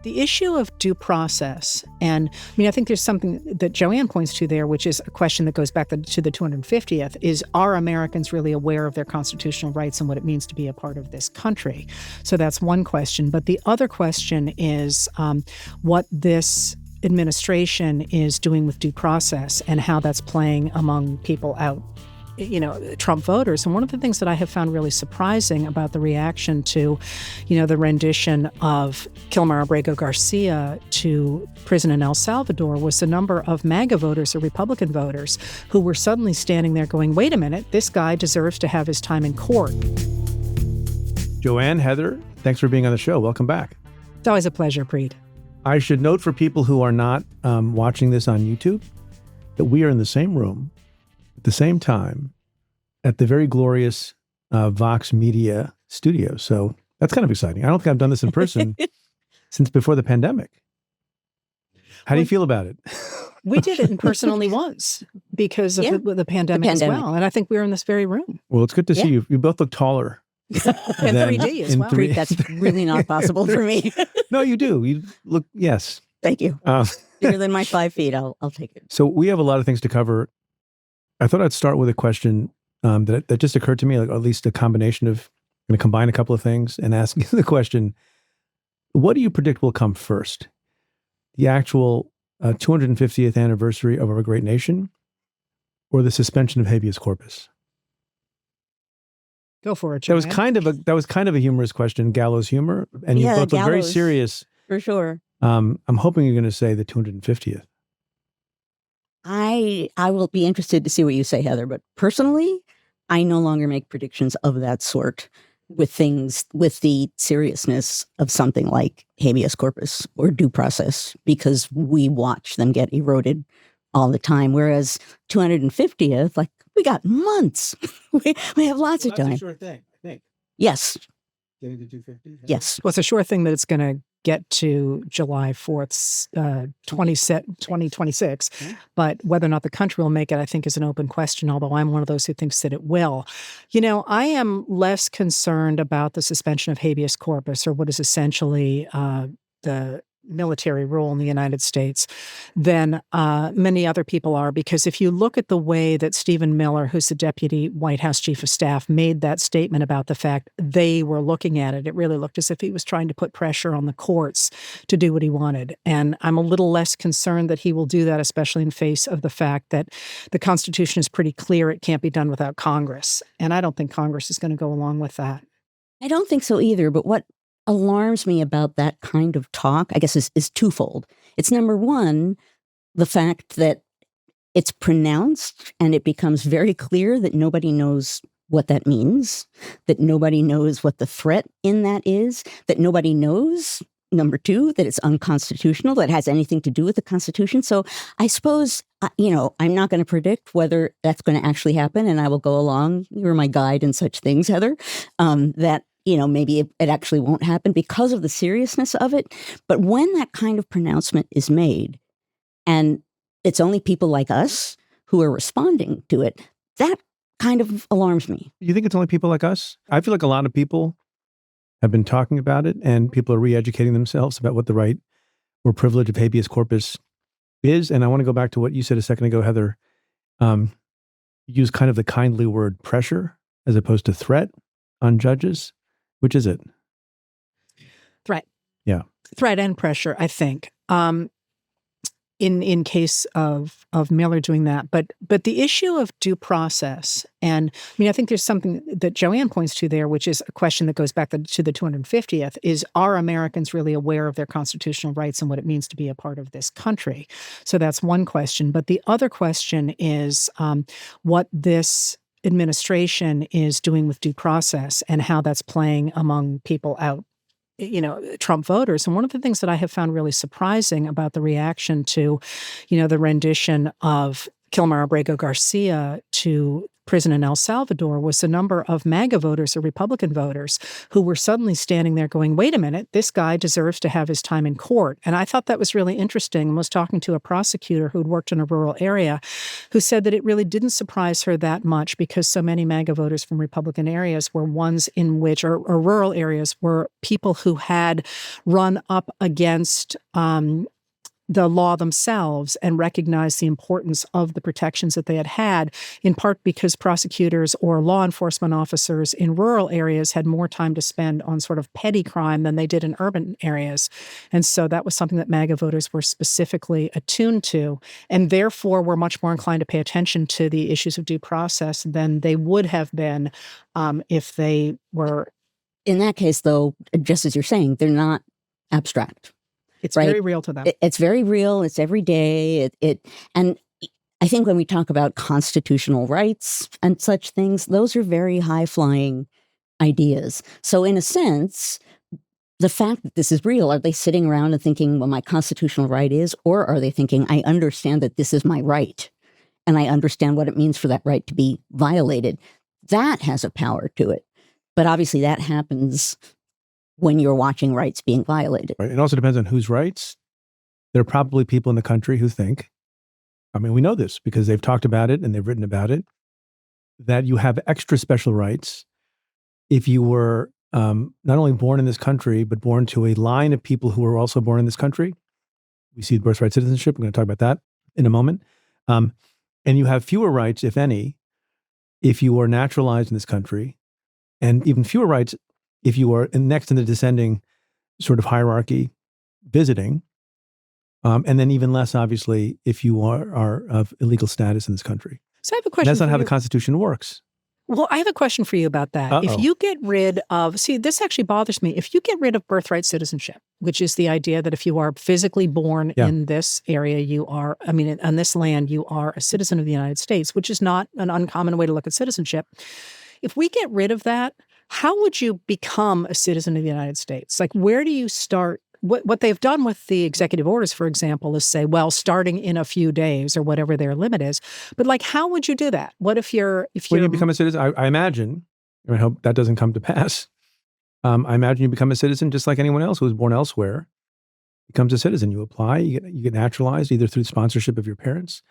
The issue of due process, and I think there's something that Joanne points to there, which is a question that goes back to the 250th, is are Americans really aware of their constitutional rights and what it means to be a part of this country? So that's one question. But the other question is what this administration is doing with due process and how that's playing among people out, Trump voters. And one of the things that I have found really surprising about the reaction to, the rendition of Kilmar, Abrego, Garcia to prison in El Salvador was the number of MAGA voters or Republican voters who were suddenly standing there going, wait a minute, this guy deserves to have his time in court. Joanne, Heather, thanks for being on the show. Welcome back. It's always a pleasure, Preet. I should note for people who are not watching this on YouTube that we are in the same room at the same time at the very glorious Vox Media studio. So that's kind of exciting. I don't think I've done this in person since before the pandemic. How do you feel about it? We did it in person only once because of the pandemic as well. And I think we were in this very room. Well, it's good to see you. You both look taller. In 3D as well. That's really not possible for me. No, you do. You look, yes. Thank you. Bigger than my 5 feet. I'll take it. So we have a lot of things to cover. I thought I'd start with a question that just occurred to me, like at least a combination of, I'm going to combine a couple of things and ask you the question, what do you predict will come first? The actual 250th anniversary of our great nation or the suspension of habeas corpus? Go for it, Joanne. That was kind of a humorous question, gallows humor, and you both look very serious. For sure. I'm hoping you're going to say the 250th. I will be interested to see what you say, Heather, but personally, I no longer make predictions of that sort with the seriousness of something like habeas corpus or due process, because we watch them get eroded all the time. Whereas 250th, like, we got months. we have lots of time. That's a sure thing, I think. Yes. Getting to 250? Yes. Well, it's a sure thing that it's going to get to July 4th, 2026. Okay. But whether or not the country will make it, I think, is an open question, although I'm one of those who thinks that it will. I am less concerned about the suspension of habeas corpus, or what is essentially the military rule in the United States, than many other people are. Because if you look at the way that Stephen Miller, who's the deputy White House chief of staff, made that statement about the fact they were looking at it, it really looked as if he was trying to put pressure on the courts to do what he wanted. And I'm a little less concerned that he will do that, especially in face of the fact that the Constitution is pretty clear it can't be done without Congress. And I don't think Congress is going to go along with that. I don't think so either. But what alarms me about that kind of talk, I guess, is twofold. It's number one, the fact that it's pronounced and it becomes very clear that nobody knows what that means, that nobody knows what the threat in that is, that nobody knows, number two, that it's unconstitutional, that it has anything to do with the Constitution. So I suppose, I'm not going to predict whether that's going to actually happen, and I will go along. You're my guide in such things, Heather, that maybe it actually won't happen because of the seriousness of it. But when that kind of pronouncement is made, and it's only people like us who are responding to it, that kind of alarms me. You think it's only people like us? I feel like a lot of people have been talking about it, and people are re-educating themselves about what the right or privilege of habeas corpus is. And I want to go back to what you said a second ago, Heather. Use kind of the kindly word pressure as opposed to threat on judges. Which is it? Threat. Yeah. Threat and pressure, I think. In case of Miller doing that. But the issue of due process, and I think there's something that Joanne points to there, which is a question that goes back to the 250th, is are Americans really aware of their constitutional rights and what it means to be a part of this country? So that's one question. But the other question is what this administration is doing with due process and how that's playing among people out, Trump voters. And one of the things that I have found really surprising about the reaction to, the rendition of Kilmar, Abrego, Garcia to prison in El Salvador was the number of MAGA voters or Republican voters who were suddenly standing there going, wait a minute, this guy deserves to have his time in court. And I thought that was really interesting. I was talking to a prosecutor who'd worked in a rural area who said that it really didn't surprise her that much because so many MAGA voters from Republican areas were ones in which, or rural areas, were people who had run up against the law themselves and recognized the importance of the protections that they had, in part because prosecutors or law enforcement officers in rural areas had more time to spend on sort of petty crime than they did in urban areas. And so that was something that MAGA voters were specifically attuned to, and therefore were much more inclined to pay attention to the issues of due process than they would have been if they were. In that case, though, just as you're saying, they're not abstract. It's right? very real to them. It's very real. It's every day. And I think when we talk about constitutional rights and such things, those are very high-flying ideas. So in a sense, the fact that this is real, are they sitting around and thinking, well, my constitutional right is, or are they thinking, I understand that this is my right, and I understand what it means for that right to be violated? That has a power to it. But obviously that happens when you're watching rights being violated. Right. It also depends on whose rights. There are probably people in the country who think, I mean, we know this because they've talked about it and they've written about it, that you have extra special rights if you were not only born in this country, but born to a line of people who were also born in this country. We see birthright citizenship. We're going to talk about that in a moment. And you have fewer rights, if any, if you are naturalized in this country, and even fewer rights if you are next in the descending sort of hierarchy visiting, and then even less, obviously, if you are of illegal status in this country. So I have a question. That's not for how you. the Constitution works. Well, I have a question for you about that. Uh-oh. If you get rid of, this actually bothers me. If you get rid of birthright citizenship, which is the idea that if you are physically born in this area, on this land, you are a citizen of the United States, which is not an uncommon way to look at citizenship. If we get rid of that, how would you become a citizen of the United States? Like, where do you start? What they've done with the executive orders, for example, is say, well, starting in a few days or whatever their limit is. But like, how would you do that? What if you're When you become a citizen, I imagine, I hope that doesn't come to pass. I imagine you become a citizen just like anyone else who was born elsewhere becomes a citizen. You apply, you get naturalized either through sponsorship of your parents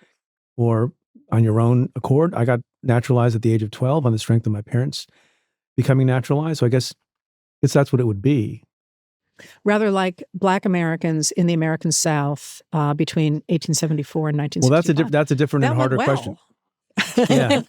or on your own accord. I got naturalized at the age of 12 on the strength of my parents becoming naturalized. So I guess that's what it would be. Rather like Black Americans in the American South between 1874 and 1965. Well, that's a different and harder question. Yeah.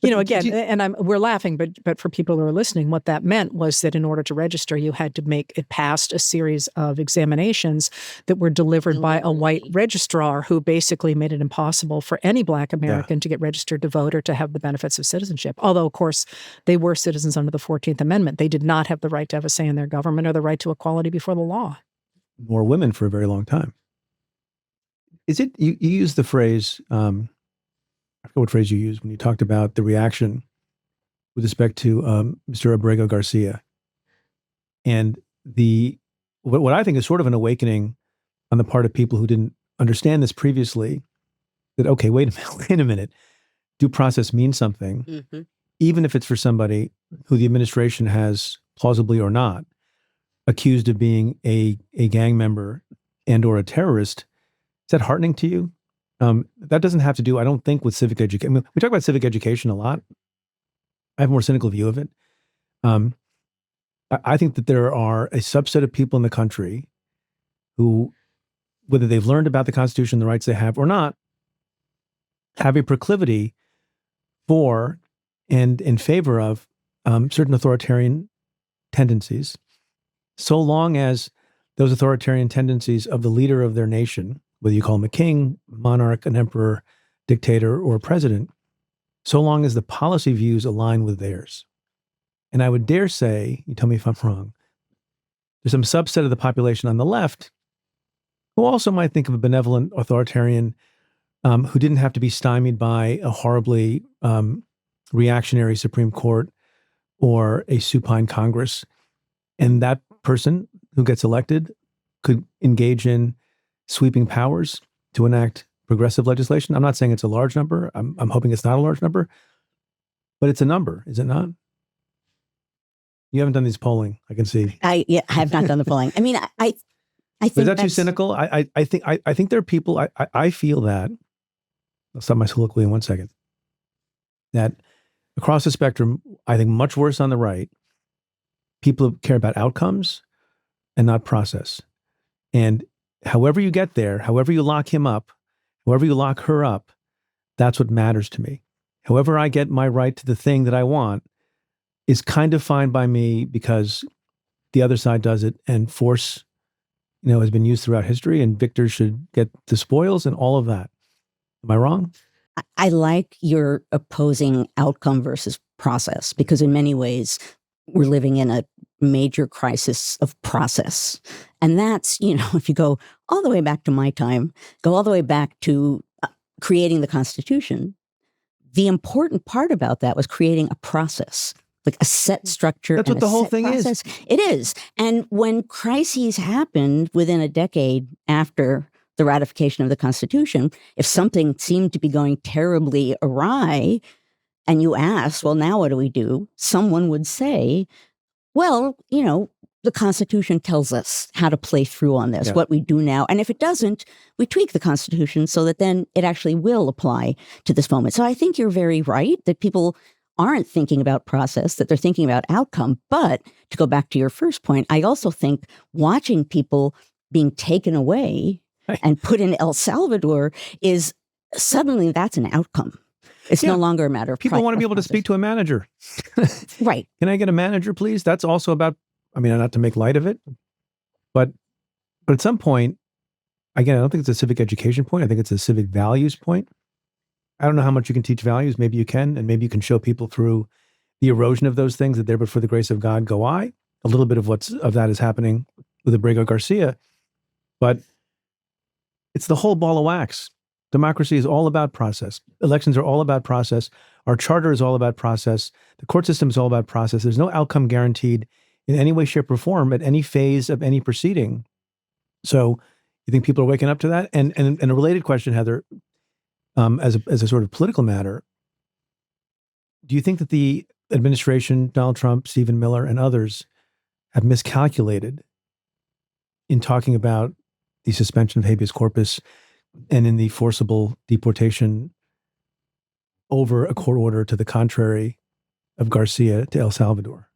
Again, we're laughing, but for people who are listening, what that meant was that in order to register, you had to make it past a series of examinations that were delivered by a white registrar who basically made it impossible for any Black American to get registered to vote or to have the benefits of citizenship. Although, of course, they were citizens under the 14th Amendment. They did not have the right to have a say in their government or the right to equality before the law. Nor women for a very long time. Is it, you use the phrase, I forget what phrase you used when you talked about the reaction with respect to Mr. Abrego Garcia. And what I think is sort of an awakening on the part of people who didn't understand this previously, that, okay, wait a minute, due process means something, even if it's for somebody who the administration has, plausibly or not, accused of being a gang member and or a terrorist. Is that heartening to you? That doesn't have to do, I don't think, with civic education. We talk about civic education a lot. I have a more cynical view of it. I think that there are a subset of people in the country who, whether they've learned about the Constitution, the rights they have or not, have a proclivity for and in favor of certain authoritarian tendencies, so long as those authoritarian tendencies of the leader of their nation, whether you call him a king, monarch, an emperor, dictator, or president, so long as the policy views align with theirs. And I would dare say, you tell me if I'm wrong, there's some subset of the population on the left who also might think of a benevolent authoritarian who didn't have to be stymied by a horribly reactionary Supreme Court or a supine Congress. And that person who gets elected could engage in sweeping powers to enact progressive legislation. I'm not saying it's a large number. I'm hoping it's not a large number, but it's a number, is it not? You haven't done these polling, I can see. I have not done the polling. I mean, I think is that too cynical? I think there are people. I feel that. I'll stop my soliloquy in 1 second. That across the spectrum, I think much worse on the right, people care about outcomes and not process. And however you get there, however you lock him up, however you lock her up, that's what matters to me. However I get my right to the thing that I want is kind of fine by me because the other side does it, and force, has been used throughout history, and victors should get the spoils and all of that. Am I wrong? I like your opposing outcome versus process, because in many ways we're living in a major crisis of process. And that's, if you go all the way back to my time, go all the way back to creating the Constitution, the important part about that was creating a process, like a set structure. That's what the whole thing is. It is. And when crises happened within a decade after the ratification of the Constitution, if something seemed to be going terribly awry, and you asked, well, now what do we do? Someone would say, well, the Constitution tells us how to play through on this, what we do now. And if it doesn't, we tweak the Constitution so that then it actually will apply to this moment. So I think you're very right that people aren't thinking about process, that they're thinking about outcome. But to go back to your first point, I also think watching people being taken away and put in El Salvador is suddenly that's an outcome. It's no longer a matter of people want to be able to speak to a manager. Right. Can I get a manager, please? That's also about, not to make light of it, but at some point, again, I don't think it's a civic education point. I think it's a civic values point. I don't know how much you can teach values. Maybe you can, and maybe you can show people through the erosion of those things that there, but for the grace of God, go I. A little bit of that is happening with Abrego Garcia, but it's the whole ball of wax. Democracy is all about process. Elections are all about process. Our charter is all about process. The court system is all about process. There's no outcome guaranteed in any way, shape, or form at any phase of any proceeding. So you think people are waking up to that? And a related question, Heather, as a sort of political matter, do you think that the administration, Donald Trump, Stephen Miller, and others have miscalculated in talking about the suspension of habeas corpus and in the forcible deportation over a court order to the contrary of Garcia to El Salvador?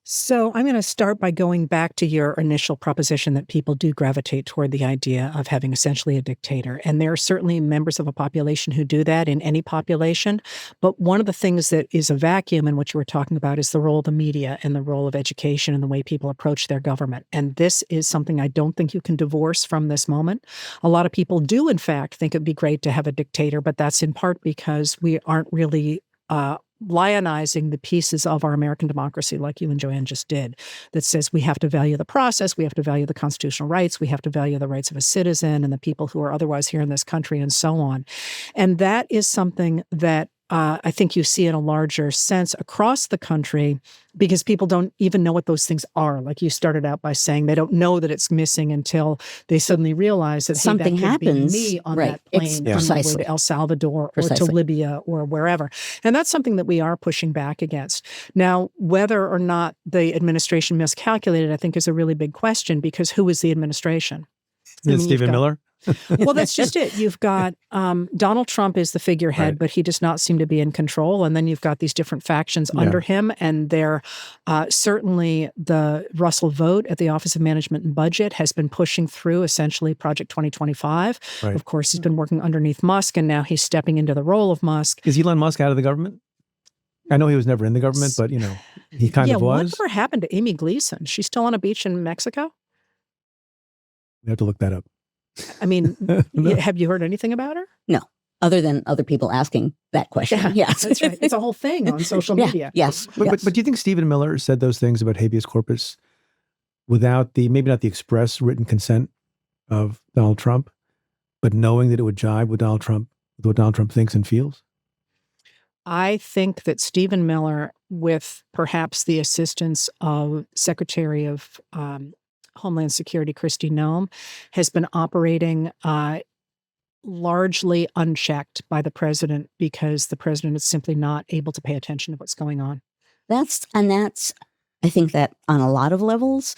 So I'm going to start by going back to your initial proposition that people do gravitate toward the idea of having essentially a dictator. And there are certainly members of a population who do that in any population. But one of the things that is a vacuum in what you were talking about is the role of the media and the role of education and the way people approach their government. And this is something I don't think you can divorce from this moment. A lot of people do, in fact, think it'd be great to have a dictator, but that's in part because we aren't really lionizing the pieces of our American democracy like you and Joanne just did, that says we have to value the process, we have to value the constitutional rights, we have to value the rights of a citizen and the people who are otherwise here in this country and so on. And that is something that I think you see in a larger sense across the country because people don't even know what those things are. Like you started out by saying they don't know that it's missing until they suddenly realize that something happens. Me on that plane on the way to El Salvador or to Libya or wherever. And that's something that we are pushing back against. Now, whether or not the administration miscalculated, I think is a really big question because who is the administration? Stephen Miller? Well, that's just it. You've got Donald Trump is the figurehead, but he does not seem to be in control. And then you've got these different factions under him. And they're certainly the Russell vote at the Office of Management and Budget has been pushing through essentially Project 2025. Right. Of course, he's been working underneath Musk, and now he's stepping into the role of Musk. Is Elon Musk out of the government? I know he was never in the government, but, he kind of was. Whatever happened to Amy Gleason? She's still on a beach in Mexico? We have to look that up. I mean, have you heard anything about her? No, other than other people asking that question. Yeah, that's right. It's a whole thing on social media. Yes. But do you think Stephen Miller said those things about habeas corpus without maybe not the express written consent of Donald Trump, but knowing that it would jibe with what Donald Trump thinks and feels? I think that Stephen Miller, with perhaps the assistance of Secretary of Homeland Security Kristi Noem, has been operating largely unchecked by the president because the president is simply not able to pay attention to what's going on. That's, I think that on a lot of levels,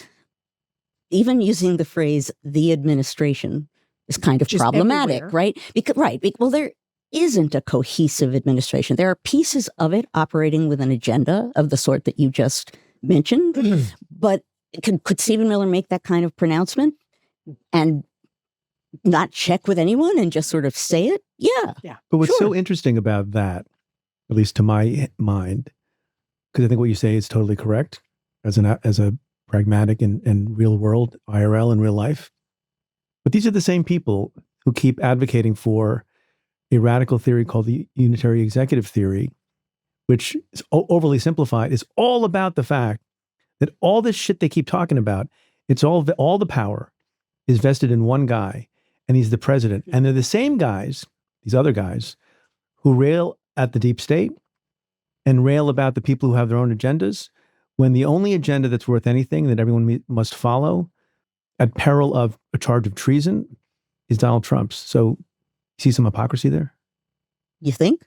even using the phrase "the administration" is kind of problematic, everywhere. right? Well, there isn't a cohesive administration. There are pieces of it operating with an agenda of the sort that you just mentioned, but could Stephen Miller make that kind of pronouncement and not check with anyone and just sort of say it? Yeah. But what's sure. so interesting about that, at least to my mind, because I think what you say is totally correct as a pragmatic and real world IRL in real life. But these are the same people who keep advocating for a radical theory called the Unitary executive theory, which is overly simplified, is all about the fact that all this shit they keep talking about, it's all the power is vested in one guy, and he's the president. And they're the same guys, these other guys, who rail at the deep state and rail about the people who have their own agendas, when the only agenda that's worth anything that everyone must follow at peril of a charge of treason is Donald Trump's. So you see some hypocrisy there? You think?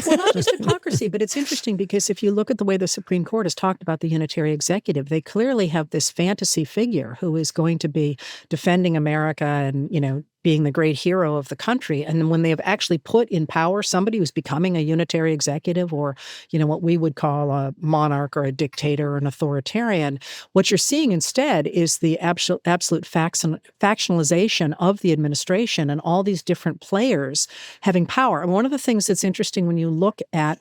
Well, not just hypocrisy, but it's interesting because if you look at the way the Supreme Court has talked about the unitary executive, they clearly have this fantasy figure who is going to be defending America and, being the great hero of the country. And when they have actually put in power somebody who's becoming a unitary executive or, what we would call a monarch or a dictator or an authoritarian, what you're seeing instead is the absolute factionalization of the administration and all these different players having power. And one of the things that's interesting when you look at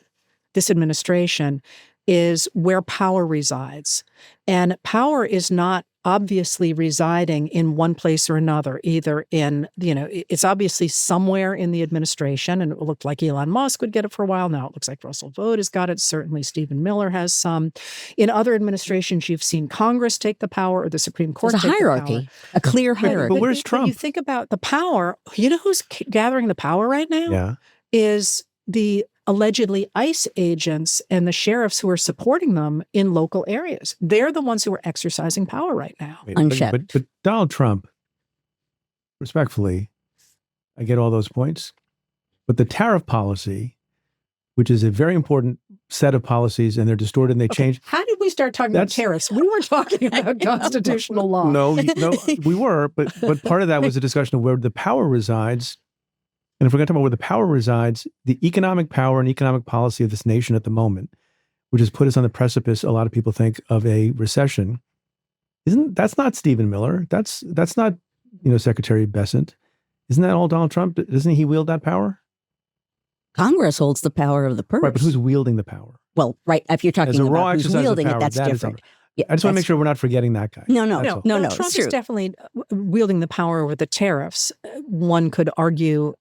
this administration is where power resides. And power is not obviously residing in one place or another, either in, it's obviously somewhere in the administration, and it looked like Elon Musk would get it for a while. Now it looks like Russell Vought has got it. Certainly Stephen Miller has some. In other administrations, you've seen Congress take the power or the Supreme Court take hierarchy, the power. A clear hierarchy. But where's Trump? When you think about the power, who's gathering the power right now? Yeah. Is the allegedly ICE agents and the sheriffs who are supporting them in local areas. They're the ones who are exercising power right now. Unchecked. But Donald Trump, respectfully, I get all those points, but the tariff policy, which is a very important set of policies, and they're distorted and they change. How did we start talking about tariffs? We weren't talking about constitutional law. No, we were, but part of that was a discussion of where the power resides. And if we're going to talk about where the power resides, the economic power and economic policy of this nation at the moment, which has put us on the precipice, a lot of people think, of a recession, that's not Stephen Miller. That's not, Secretary Bessent. Isn't that all Donald Trump? Doesn't he wield that power? Congress holds the power of the purse. Right, but who's wielding the power? Well, right, if you're talking As a raw about who's exercise wielding of power, it, that's that is different. I just want to make sure we're not forgetting that guy. No. Trump it's is true. definitely wielding the power over the tariffs. One could argue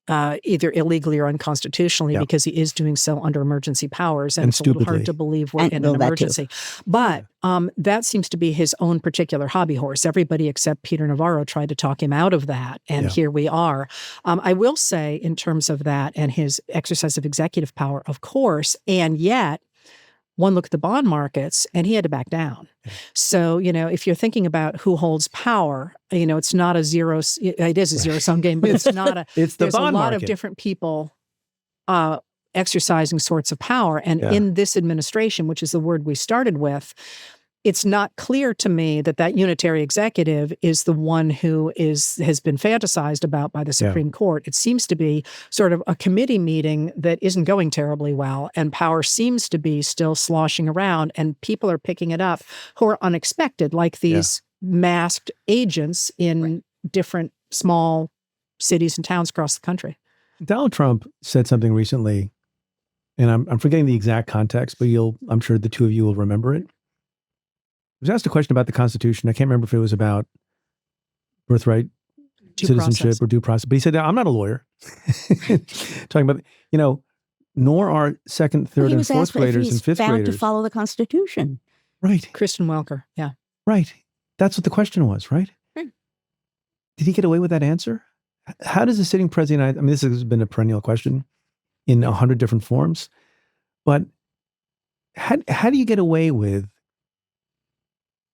either illegally or unconstitutionally because he is doing so under emergency powers. And it's a little hard to believe we're in an emergency. But that seems to be his own particular hobby horse. Everybody except Peter Navarro tried to talk him out of that. And here we are. I will say in terms of that and his exercise of executive power, of course, and yet one look at the bond markets and he had to back down. So, if you're thinking about who holds power, it's not it is a zero-sum game, but it's not it's the there's bond a lot market. of different people exercising sorts of power. And in this administration, which is the word we started with, it's not clear to me that unitary executive is the one who has been fantasized about by the Supreme Court. It seems to be sort of a committee meeting that isn't going terribly well, and power seems to be still sloshing around, and people are picking it up who are unexpected, like these masked agents in different small cities and towns across the country. Donald Trump said something recently, and I'm forgetting the exact context, but I'm sure the two of you will remember it. I was asked a question about the Constitution. I can't remember if it was about birthright citizenship or due process, but he said, I'm not a lawyer. Talking about, nor are second, third, and fourth graders and fifth graders. To follow the Constitution. Right. Kristen Welker, yeah. Right. That's what the question was, right? Right. Did he get away with that answer? How does a sitting president, this has been a perennial question in 100 different forms, but how do you get away with,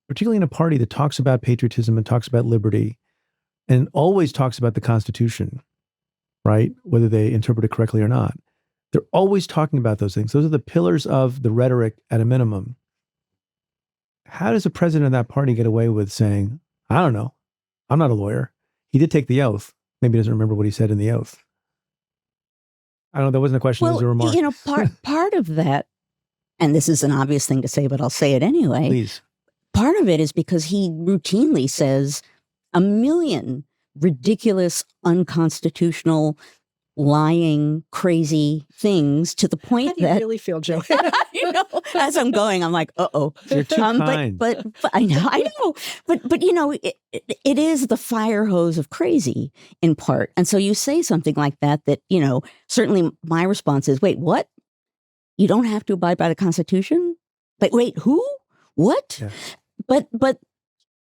particularly in a party that talks about patriotism and talks about liberty and always talks about the Constitution, right? Whether they interpret it correctly or not. They're always talking about those things. Those are the pillars of the rhetoric at a minimum. How does the president of that party get away with saying, I don't know, I'm not a lawyer. He did take the oath. Maybe he doesn't remember what he said in the oath. I don't know. That wasn't a question. It was a remark. Part of that, and this is an obvious thing to say, but I'll say it anyway. Please. Part of it is because he routinely says a million ridiculous, unconstitutional, lying, crazy things to the point How do you that really feel, Joe? As I'm going, I'm like, uh-oh. You're too kind. But I know. But it is the fire hose of crazy in part. And so you say something like that, certainly my response is, wait, what? You don't have to abide by the Constitution? Like, wait, who? What? Yeah. But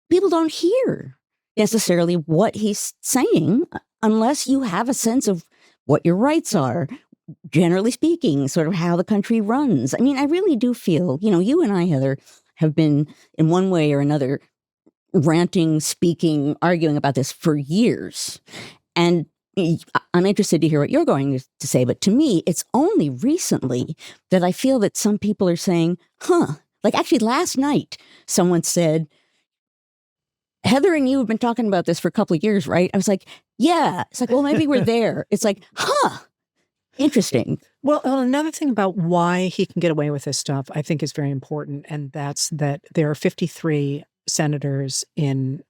people don't hear necessarily what he's saying unless you have a sense of what your rights are, generally speaking, sort of how the country runs. I mean, I really do feel, you and I, Heather, have been in one way or another ranting, speaking, arguing about this for years. And I'm interested to hear what you're going to say. But to me, it's only recently that I feel that some people are saying, like actually last night, someone said, Heather and you have been talking about this for a couple of years, right? I was like, yeah. It's like, well, maybe we're there. It's like, interesting. Well, another thing about why he can get away with this stuff, I think is very important. And that's that there are 53 senators in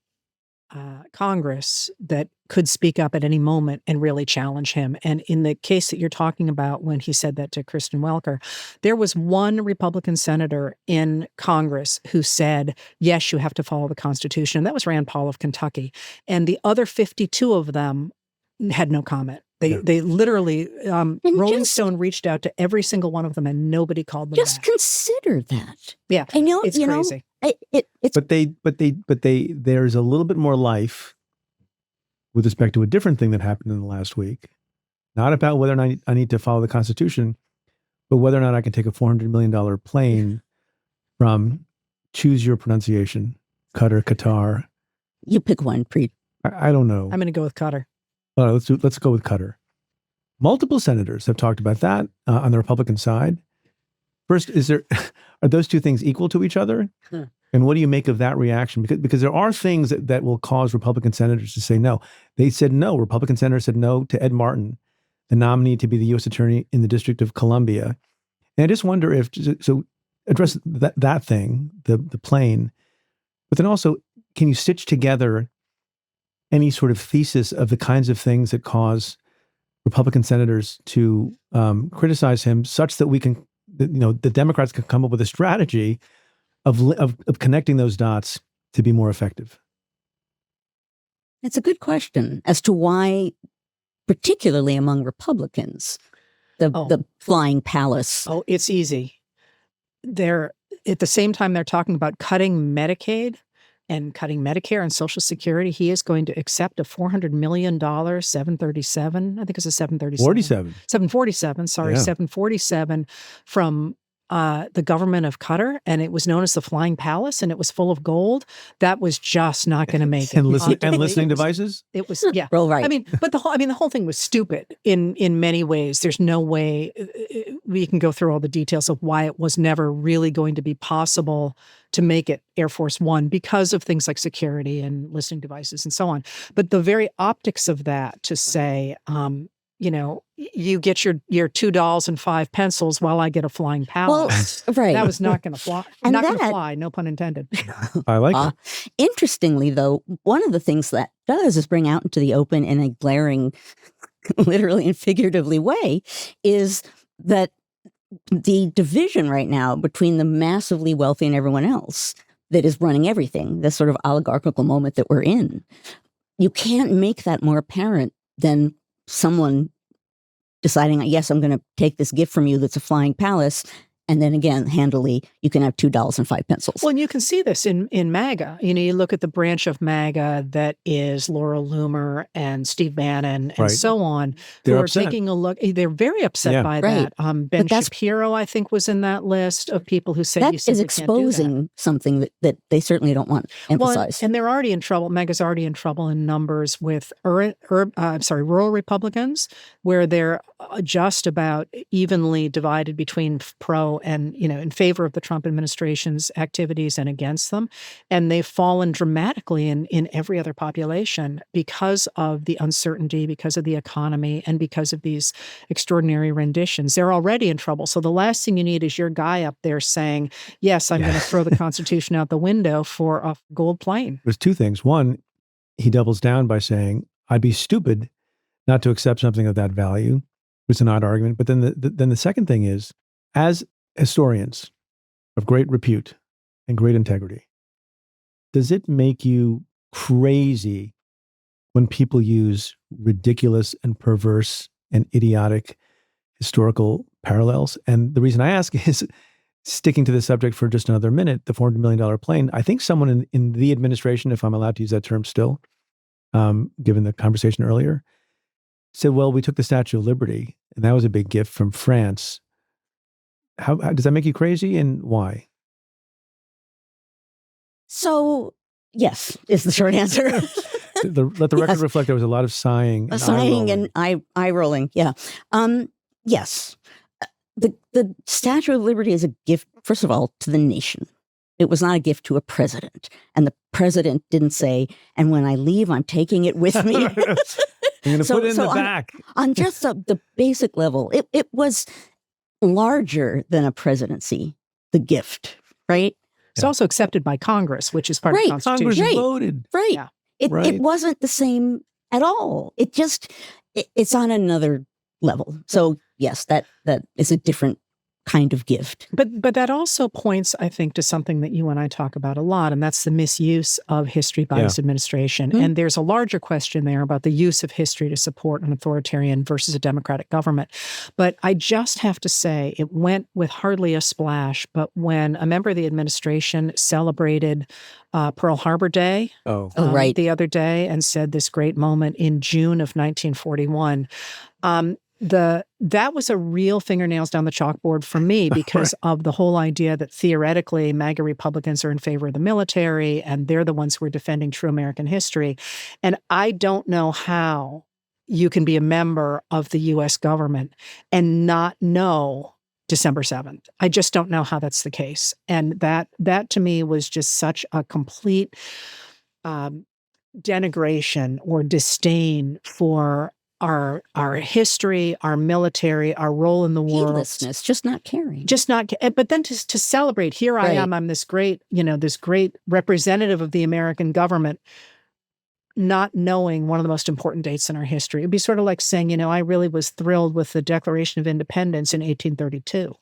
Congress that could speak up at any moment and really challenge him. And in the case that you're talking about, when he said that to Kristen Welker, there was one Republican senator in Congress who said, yes, you have to follow the Constitution. And that was Rand Paul of Kentucky. And the other 52 of them had no comment. They literally, Rolling Stone reached out to every single one of them and nobody called them just back. Consider that. Yeah, it's crazy. It's There's a little bit more life with respect to a different thing that happened in the last week. Not about whether or not I need to follow the Constitution, but whether or not I can take a $400 million plane from, choose your pronunciation, Qatar. You pick one, Preet. I don't know. I'm going to go with Qatar. All right, let's go with Qatar. Multiple senators have talked about that on the Republican side. First, are those two things equal to each other? And what do you make of that reaction? Because there are things that will cause Republican senators to say no. They said no. Republican senators said no to Ed Martin, the nominee to be the U.S. attorney in the District of Columbia. And I just wonder so address that thing, the plane, but then also, can you stitch together any sort of thesis of the kinds of things that cause Republican senators to criticize him, such that we can, the Democrats can come up with a strategy of connecting those dots to be more effective? It's a good question as to why, particularly among Republicans, the flying palace. Oh, it's easy. They're at the same time they're talking about cutting Medicaid and cutting Medicare and Social Security. He is going to accept a $400 million 737. I think it's a 737. 747, sorry, yeah. 747 from the government of Qatar, and it was known as the Flying Palace, and it was full of gold. That was just not going to make it. And listening devices? It was, yeah. Well, right. I mean, but the whole thing was stupid in many ways. There's no way we can go through all the details of why it was never really going to be possible to make it Air Force One because of things like security and listening devices and so on. But the very optics of that, to say, you get your $2 and 5 pencils while I get a flying palace. Well, right. That was not going to fly. And not going to fly, no pun intended. I like it. Interestingly, though, one of the things that does is bring out into the open in a glaring, literally and figuratively way, is that the division right now between the massively wealthy and everyone else that is running everything, this sort of oligarchical moment that we're in, you can't make that more apparent than someone deciding, yes, I'm going to take this gift from you that's a flying palace And then again, handily, you can have $2.05. Well, and you can see this in MAGA. You look at the branch of MAGA that is Laura Loomer and Steve Bannon and so on, They're who are upset. taking a look. They're very upset by that. Ben Shapiro, I think, was in that list of people who said that you simply is exposing something that they certainly don't want to emphasize. Well, and they're already in trouble. MAGA's already in trouble in numbers with rural Republicans, where they're just about evenly divided between pro and, in favor of the Trump administration's activities and against them. And they've fallen dramatically in every other population because of the uncertainty, because of the economy, and because of these extraordinary renditions. They're already in trouble. So the last thing you need is your guy up there saying, yes, I'm going to throw the Constitution out the window for a gold plane. There's two things. One, he doubles down by saying, I'd be stupid not to accept something of that value. It's an odd argument. But then the second thing is, as historians of great repute and great integrity, does it make you crazy when people use ridiculous and perverse and idiotic historical parallels? And the reason I ask is, sticking to the subject for just another minute, the $400 million plane, I think someone in the administration, if I'm allowed to use that term still, given the conversation earlier, said, well, we took the Statue of Liberty, and that was a big gift from France. How does that make you crazy, and why? So, yes, is the short answer. Let the record reflect there was a lot of sighing. And eye rolling, yeah. Yes. The Statue of Liberty is a gift, first of all, to the nation. It was not a gift to a president. And the president didn't say, and when I leave, I'm taking it with me. You're going to put it in the back. On just the basic level, it was larger than a presidency, the gift, right? It's also accepted by Congress, which is part of the Constitution. Congress voted. Right. Yeah. It wasn't the same at all. It's on another level. So yes, that is a different kind of gift. But that also points, I think, to something that you and I talk about a lot, and that's the misuse of history by this administration. Mm-hmm. And there's a larger question there about the use of history to support an authoritarian versus a democratic government. But I just have to say, it went with hardly a splash, but when a member of the administration celebrated Pearl Harbor Day right. the other day and said this great moment in June of 1941, that was a real fingernails down the chalkboard for me because of the whole idea that theoretically MAGA Republicans are in favor of the military and they're the ones who are defending true American history. And I don't know how you can be a member of the U.S. government and not know December 7th. I just don't know how that's the case. And that to me was just such a complete denigration or disdain for our history, our military, our role in the world. Heedlessness, just not caring. But then to celebrate, here I am, I'm this great representative of the American government, not knowing one of the most important dates in our history. It'd be sort of like saying, I really was thrilled with the Declaration of Independence in 1832,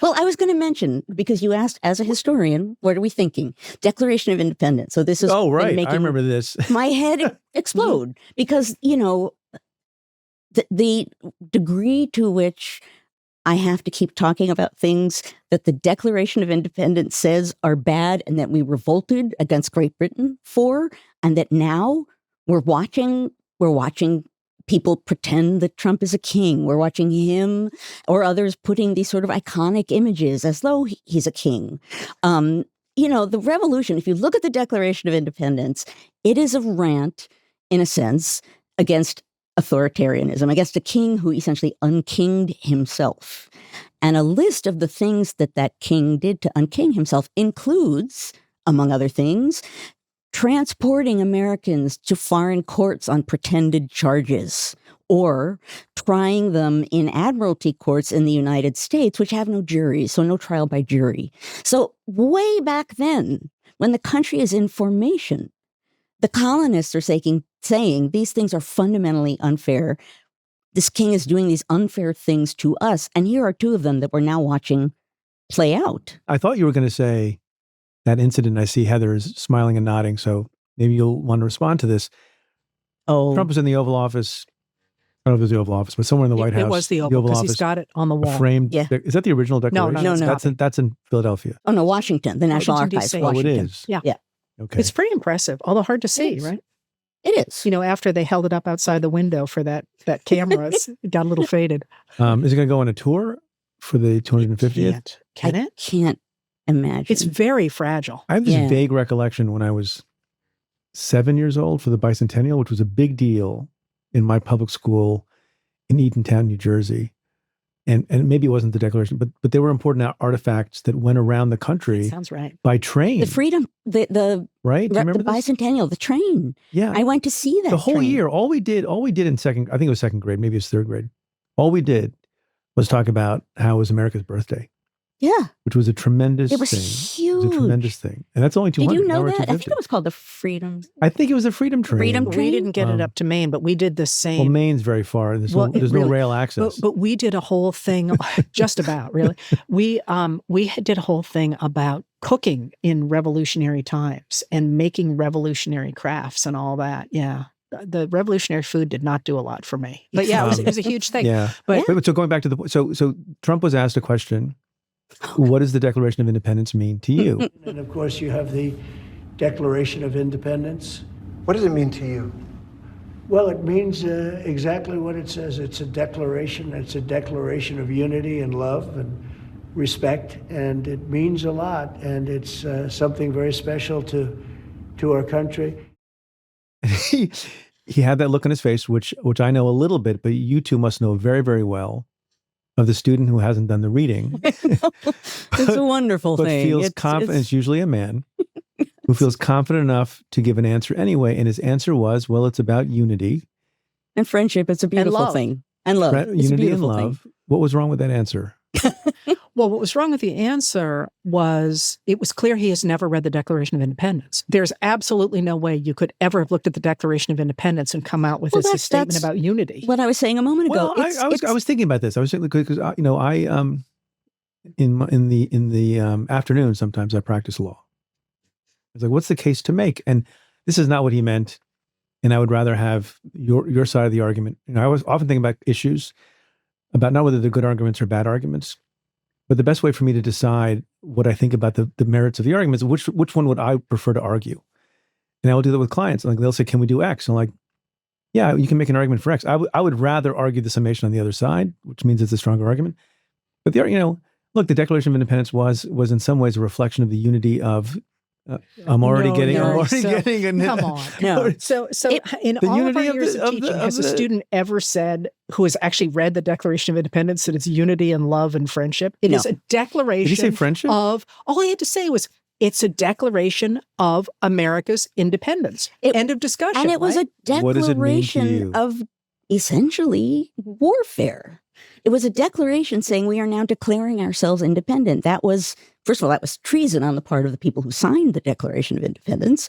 Well, I was going to mention, because you asked, as a historian, what are we thinking? Declaration of Independence. So this is making I remember this. My head explode because, the degree to which I have to keep talking about things that the Declaration of Independence says are bad and that we revolted against Great Britain for, and that now we're watching people pretend that Trump is a king. We're watching him or others putting these sort of iconic images as though he's a king. The revolution, if you look at the Declaration of Independence, it is a rant, in a sense, against authoritarianism, against a king who essentially unkinged himself. And a list of the things that king did to unking himself includes, among other things, transporting Americans to foreign courts on pretended charges, or trying them in admiralty courts in the United States, which have no juries, so no trial by jury. So way back then, when the country is in formation, the colonists are saying these things are fundamentally unfair. This king is doing these unfair things to us. And here are two of them that we're now watching play out. I thought you were going to say that incident. I see Heather is smiling and nodding, so maybe you'll want to respond to this. Oh, Trump was in the Oval Office don't know if it was the Oval Office, but somewhere in the White House. It was the Oval, because he's got it on the wall. Framed. Yeah. Is that the original Declaration? No. That's in Philadelphia. Oh, no, Washington, the National Washington, Archives. D.C. Washington. Oh, it is? Yeah. Yeah. Okay. It's pretty impressive, although hard to see, right? It is. After they held it up outside the window for that camera, it got a little faded. Is it going to go on a tour for the 250th? Can it? Can't imagine. It's very fragile. I have this vague recollection when I was 7 years old for the bicentennial, which was a big deal in my public school in Eatontown, New Jersey. And maybe it wasn't the Declaration, but they were important artifacts that went around the country. Sounds right. By train. The freedom, the right? Do you remember the this? bicentennial, the train. Yeah. I went to see that the whole train. year. All we did in second, I think it was second grade, maybe it was third grade. All we did was talk about how it was America's birthday. Yeah. Which was a tremendous thing. It was huge. It was a tremendous thing. And that's only 200. Did you know Now we're that? at I think it was called the Freedom. I think it was a Freedom Train. Freedom We Train? didn't get it up to Maine, but we did the same. Well, Maine's very far. There's no rail access. But we did a whole thing, just about really. We did a whole thing about cooking in revolutionary times and making revolutionary crafts and all that. Yeah. The revolutionary food did not do a lot for me. But yeah, it was a huge thing. Yeah. But so going back to the so Trump was asked a question. What does the Declaration of Independence mean to you? And of course, you have the Declaration of Independence. What does it mean to you? Well, it means exactly what it says. It's a declaration. It's a declaration of unity and love and respect, and it means a lot. And it's something very special to our country. He had that look on his face, which I know a little bit, but you two must know very, very well, of the student who hasn't done the reading. It's a wonderful but thing. Feels confident. It's usually a man who feels confident enough to give an answer anyway. And his answer was, well, it's about unity. And friendship. It's a beautiful thing. And love. It's Unity a beautiful and love. thing. What was wrong with that answer? Well, what was wrong with the answer was it was clear he has never read the Declaration of Independence. There's absolutely no way you could ever have looked at the Declaration of Independence and come out with a statement about unity. What I was saying a moment ago. Well, I was thinking about this. I was thinking because in the afternoon sometimes I practice law. I was like, what's the case to make? And this is not what he meant. And I would rather have your side of the argument. I was often thinking about issues about not whether they're good arguments or bad arguments, but the best way for me to decide what I think about the merits of the arguments, which one would I prefer to argue? And I will do that with clients. Like they'll say, can we do X? And I'm like, yeah, you can make an argument for X. I would rather argue the summation on the other side, which means it's a stronger argument. But look, the Declaration of Independence was in some ways a reflection of the unity of I'm already getting. Come on. No. So in all of our years of teaching, has a the student ever said, who has actually read the Declaration of Independence, that it's unity and love and friendship? It is a declaration. Did he say friendship? All he had to say was, it's a declaration of America's independence. End of discussion. And it was a What does it mean to declaration you? of essentially warfare. It was a declaration saying we are now declaring ourselves independent. That was, first of all, that was treason on the part of the people who signed the Declaration of Independence.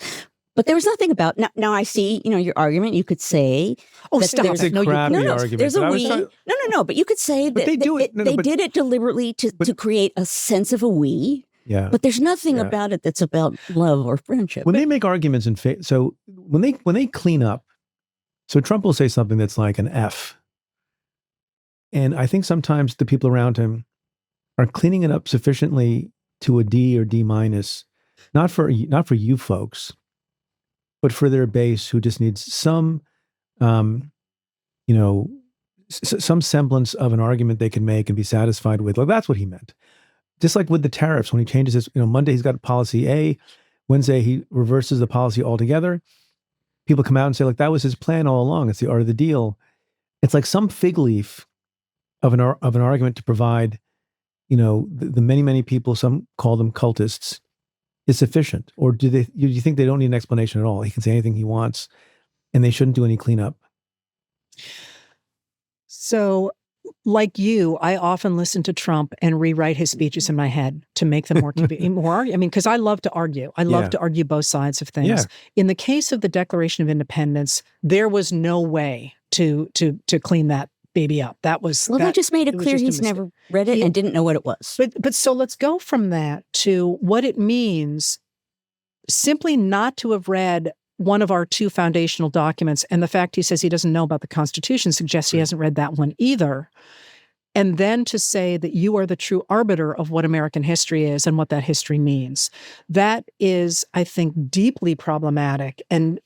But there was nothing about, now I see, your argument. You could say, that stop It's a crappy argument. there's a but I was we. trying- No, but you could say that they do it. They did it deliberately to create a sense of a we. Yeah. But there's nothing about it that's about love or friendship. When they make arguments in favor, so when they clean up, so Trump will say something that's like an F. And I think sometimes the people around him are cleaning it up sufficiently to a D or D minus, not for you folks, but for their base who just needs some, some semblance of an argument they can make and be satisfied with. Like that's what he meant. Just like with the tariffs, when he changes his, Monday he's got policy A, Wednesday he reverses the policy altogether. People come out and say, like, that was his plan all along. It's the art of the deal. It's like some fig leaf of an argument to provide, the many, many people, some call them cultists, is sufficient. Or do you think they don't need an explanation at all? He can say anything he wants and they shouldn't do any cleanup. So, like you, I often listen to Trump and rewrite his speeches in my head to make them more because I love to argue. I love to argue both sides of things. Yeah. In the case of the Declaration of Independence, there was no way to clean that baby up. That just made it clear he's never read it and didn't know what it was. But so let's go from that to what it means simply not to have read one of our two foundational documents, and the fact he says he doesn't know about the Constitution suggests he hasn't read that one either. And then to say that you are the true arbiter of what American history is and what that history means. That is, I think, deeply problematic and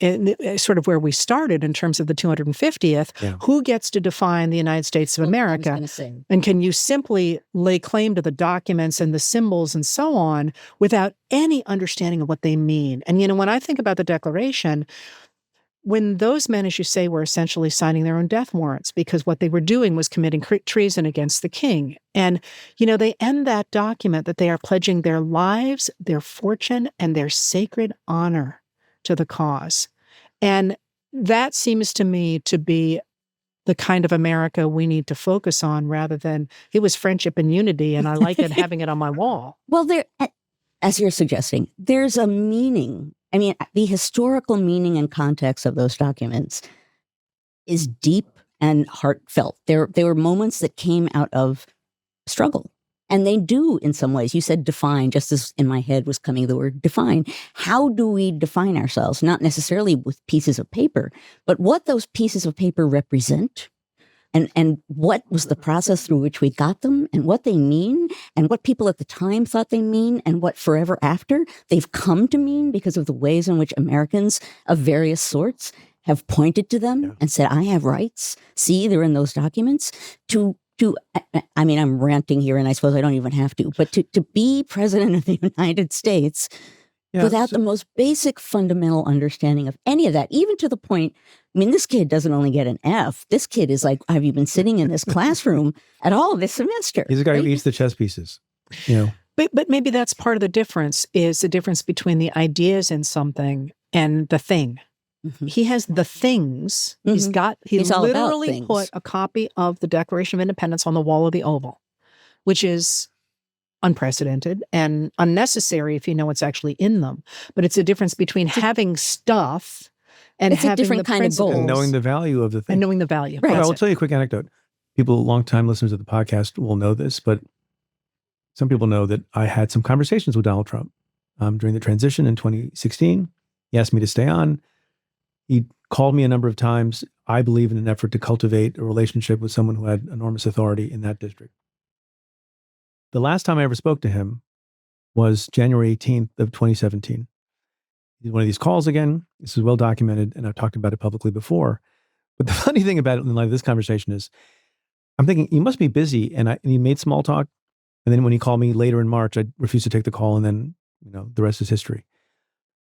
sort of where we started in terms of the 250th. Yeah. Who gets to define the United States of America? And can you simply lay claim to the documents and the symbols and so on without any understanding of what they mean? And, when I think about the Declaration, when those men, as you say, were essentially signing their own death warrants because what they were doing was committing treason against the king. And, they end that document that they are pledging their lives, their fortune, and their sacred honor to the cause. And that seems to me to be the kind of America we need to focus on rather than it was friendship and unity, and I like it having it on my wall. Well, as you're suggesting, there's a meaning. I mean, the historical meaning and context of those documents is deep and heartfelt. There were moments that came out of struggle. And they do, in some ways. You said define, just as in my head was coming the word define. How do we define ourselves? Not necessarily with pieces of paper, but what those pieces of paper represent. And what was the process through which we got them, and what they mean, and what people at the time thought they mean, and what forever after they've come to mean because of the ways in which Americans of various sorts have pointed to them and said, I have rights. See, they're in those documents. I mean, I'm ranting here, and I suppose I don't even have to, but to be president of the United States without the most basic fundamental understanding of any of that, even to the point, I mean, this kid doesn't only get an F. This kid is like, have you been sitting in this classroom at all this semester? He's a guy who eats the chess pieces, But maybe that's part of the difference, is the difference between the ideas in something and the thing. Mm-hmm. He has the things. Mm-hmm. He's literally put a copy of the Declaration of Independence on the wall of the Oval, which is unprecedented and unnecessary if you know what's actually in them. But it's a difference between having stuff and it's having a different the kind of goal. And knowing the value of the thing. And knowing the value. Right. I'll tell you a quick anecdote. People, longtime listeners of the podcast will know this, but some people know that I had some conversations with Donald Trump during the transition in 2016. He asked me to stay on. He called me a number of times, I believe, in an effort to cultivate a relationship with someone who had enormous authority in that district. The last time I ever spoke to him was January 18th of 2017. He did one of these calls again. This is well documented, and I've talked about it publicly before. But the funny thing about it in light of this conversation is, I'm thinking, he must be busy, and he made small talk. And then when he called me later in March, I refused to take the call, and then, the rest is history.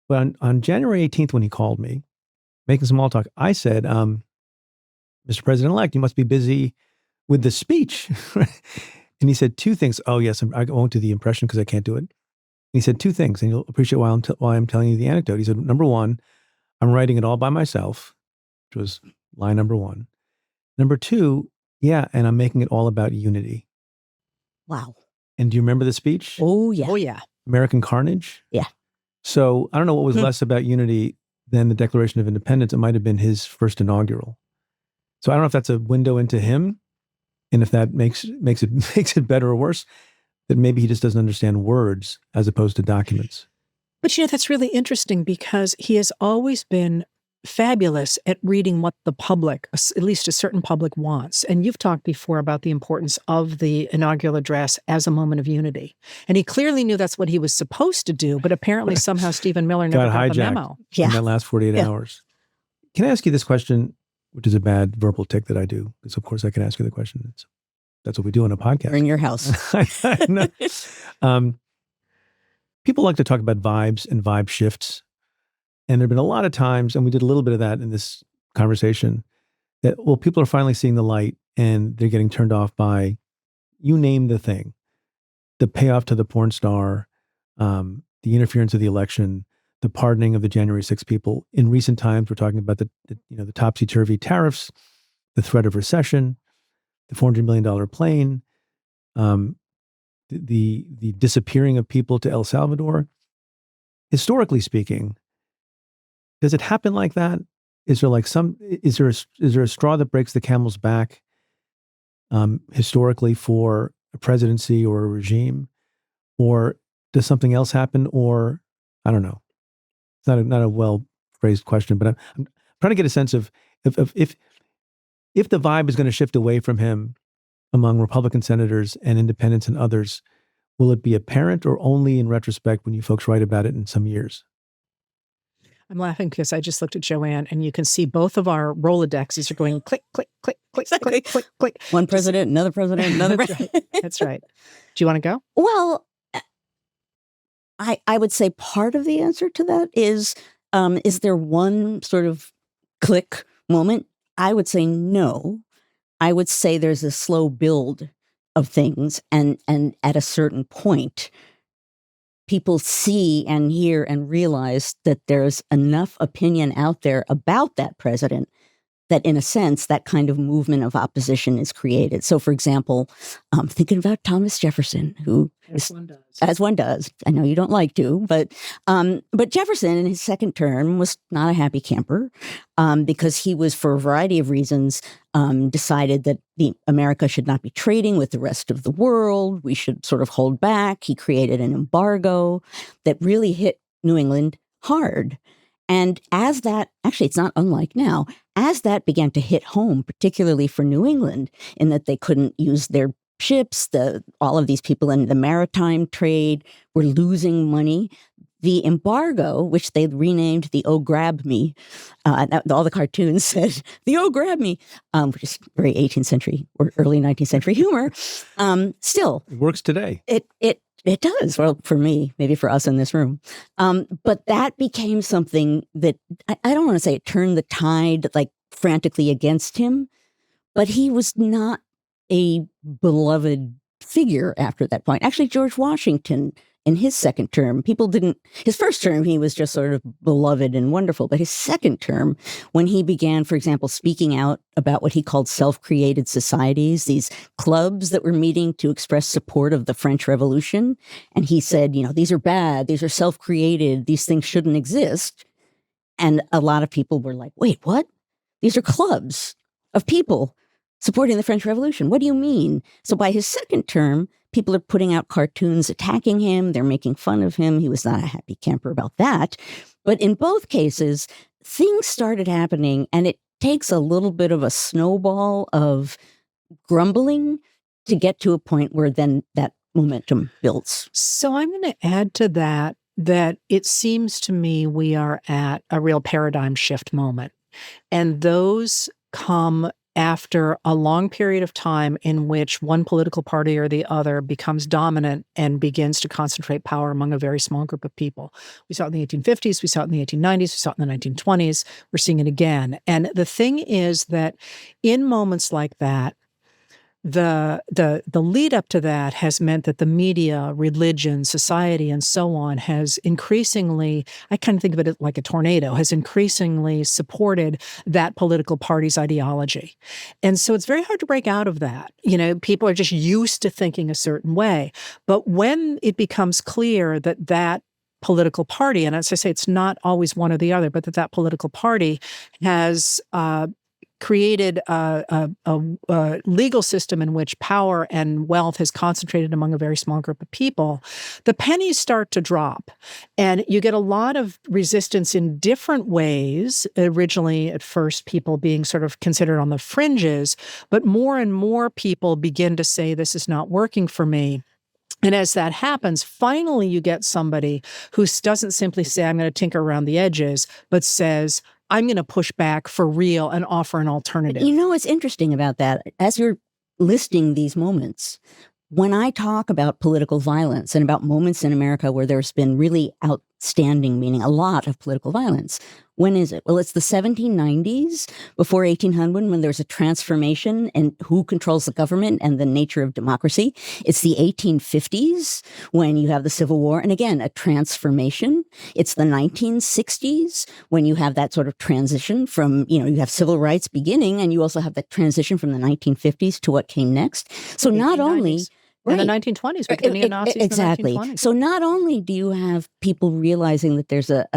But on January 18th, when he called me, making small talk, I said, Mr. President-elect, you must be busy with the speech. And he said two things. Oh, yes, I won't do the impression because I can't do it. And he said two things, and you'll appreciate why I'm telling you the anecdote. He said, number one, I'm writing it all by myself, which was line number one. Number two, and I'm making it all about unity. Wow. And do you remember the speech? Oh, yeah. Oh, yeah. American Carnage? Yeah. So I don't know what was less about unity than the Declaration of Independence. It might have been his first inaugural. So I don't know if that's a window into him, and if that makes it better or worse, that maybe he just doesn't understand words as opposed to documents. But that's really interesting because he has always been fabulous at reading what the public, at least a certain public, wants. And you've talked before about the importance of the inaugural address as a moment of unity. And he clearly knew that's what he was supposed to do, but apparently somehow Stephen Miller never got the memo. In that last 48 hours. Can I ask you this question, which is a bad verbal tick that I do? Because of course I can ask you the question. That's what we do on a podcast. We're in your house. People like to talk about vibes and vibe shifts. And there have been a lot of times, and we did a little bit of that in this conversation, that, people are finally seeing the light and they're getting turned off by, you name the thing, the payoff to the porn star, the interference of the election, the pardoning of the January 6 people. In recent times, we're talking about the topsy-turvy tariffs, the threat of recession, the $400 million plane, the disappearing of people to El Salvador. Historically speaking, does it happen like that? Is there a straw that breaks the camel's back historically for a presidency or a regime? Or does something else happen? Or, I don't know. It's not a well phrased question, but I'm trying to get a sense of if the vibe is going to shift away from him among Republican senators and independents and others, will it be apparent or only in retrospect when you folks write about it in some years? I'm laughing because I just looked at Joanne, and you can see both of our Rolodexes are going click, click, click, click, click, click, click. One president, another president, another That's president. right. That's right. Do you want to go? Well, I would say part of the answer to that is there one sort of click moment? I would say no. I would say there's a slow build of things, and at a certain point, people see and hear and realize that there's enough opinion out there about that president that, in a sense, that kind of movement of opposition is created. So, for example, thinking about Thomas Jefferson, who as one does. I know you don't like to, but Jefferson in his second term was not a happy camper because he was, for a variety of reasons, decided that America should not be trading with the rest of the world. We should sort of hold back. He created an embargo that really hit New England hard. And as that, actually, it's not unlike now, as that began to hit home, particularly for New England, in that they couldn't use their ships, all of these people in the maritime trade were losing money. The embargo, which they renamed the "Oh Grab Me," all the cartoons said the "Oh Grab Me," which is very 18th century or early 19th century humor. Still, it works today. It does. Well, for me, maybe for us in this room. But that became something that I don't want to say it turned the tide like frantically against him, but he was not a beloved figure after that point. Actually, George Washington, in his second term, his first term, he was just sort of beloved and wonderful. But his second term, when he began, for example, speaking out about what he called self-created societies, these clubs that were meeting to express support of the French Revolution. And he said, these are bad. These are self-created. These things shouldn't exist. And a lot of people were like, wait, what? These are clubs of people supporting the French Revolution. What do you mean? So by his second term, people are putting out cartoons attacking him. They're making fun of him. He was not a happy camper about that. But in both cases, things started happening, and it takes a little bit of a snowball of grumbling to get to a point where then that momentum builds. So I'm going to add to that it seems to me we are at a real paradigm shift moment. And those come after a long period of time in which one political party or the other becomes dominant and begins to concentrate power among a very small group of people. We saw it in the 1850s, we saw it in the 1890s, we saw it in the 1920s, we're seeing it again. And the thing is that in moments like that, the lead up to that has meant that the media, religion, society, and so on has increasingly, I kind of think of it like a tornado, has increasingly supported that political party's ideology. And so it's very hard to break out of that. People are just used to thinking a certain way. But when it becomes clear that political party, and as I say, it's not always one or the other, but that political party has created a legal system in which power and wealth has concentrated among a very small group of people, the pennies start to drop. And you get a lot of resistance in different ways, originally at first people being sort of considered on the fringes, but more and more people begin to say, this is not working for me. And as that happens, finally you get somebody who doesn't simply say, I'm going to tinker around the edges, but says, I'm going to push back for real and offer an alternative. What's interesting about that? As you're listing these moments, when I talk about political violence and about moments in America where there's been really outstanding, meaning a lot of political violence, when is it? Well, it's the 1790s, before 1800, when there's a transformation in who controls the government and the nature of democracy. It's the 1850s, when you have the Civil War, and again, a transformation. It's the 1960s, when you have that sort of transition from, you have civil rights beginning, and you also have that transition from the 1950s to what came next. So not only... In the 1920s, with the neo-Nazis. Exactly. In the 1920s. So not only do you have people realizing that there's a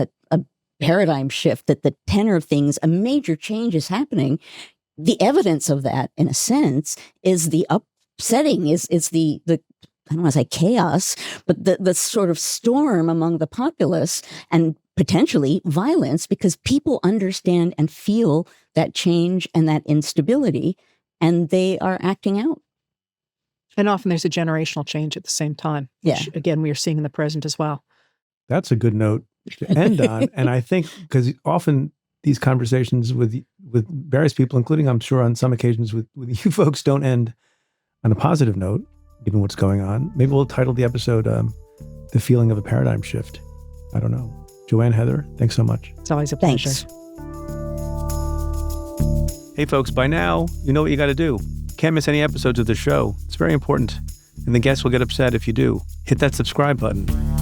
paradigm shift, that the tenor of things, a major change is happening, the evidence of that, in a sense, is the upsetting, is the I don't want to say chaos, but the sort of storm among the populace, and potentially violence, because people understand and feel that change and that instability, and they are acting out. And often there's a generational change at the same time, which, again, we are seeing in the present as well. That's a good note to end on. And I think, because often these conversations with various people, including, I'm sure, on some occasions with you folks, don't end on a positive note, given what's going on. Maybe we'll title the episode, The Feeling of a Paradigm Shift. I don't know. Joanne, Heather, thanks so much. It's always a pleasure. Thanks. Hey, folks, by now, you know what you got to do. Can't miss any episodes of the show. It's very important. And the guests will get upset if you do. Hit that subscribe button.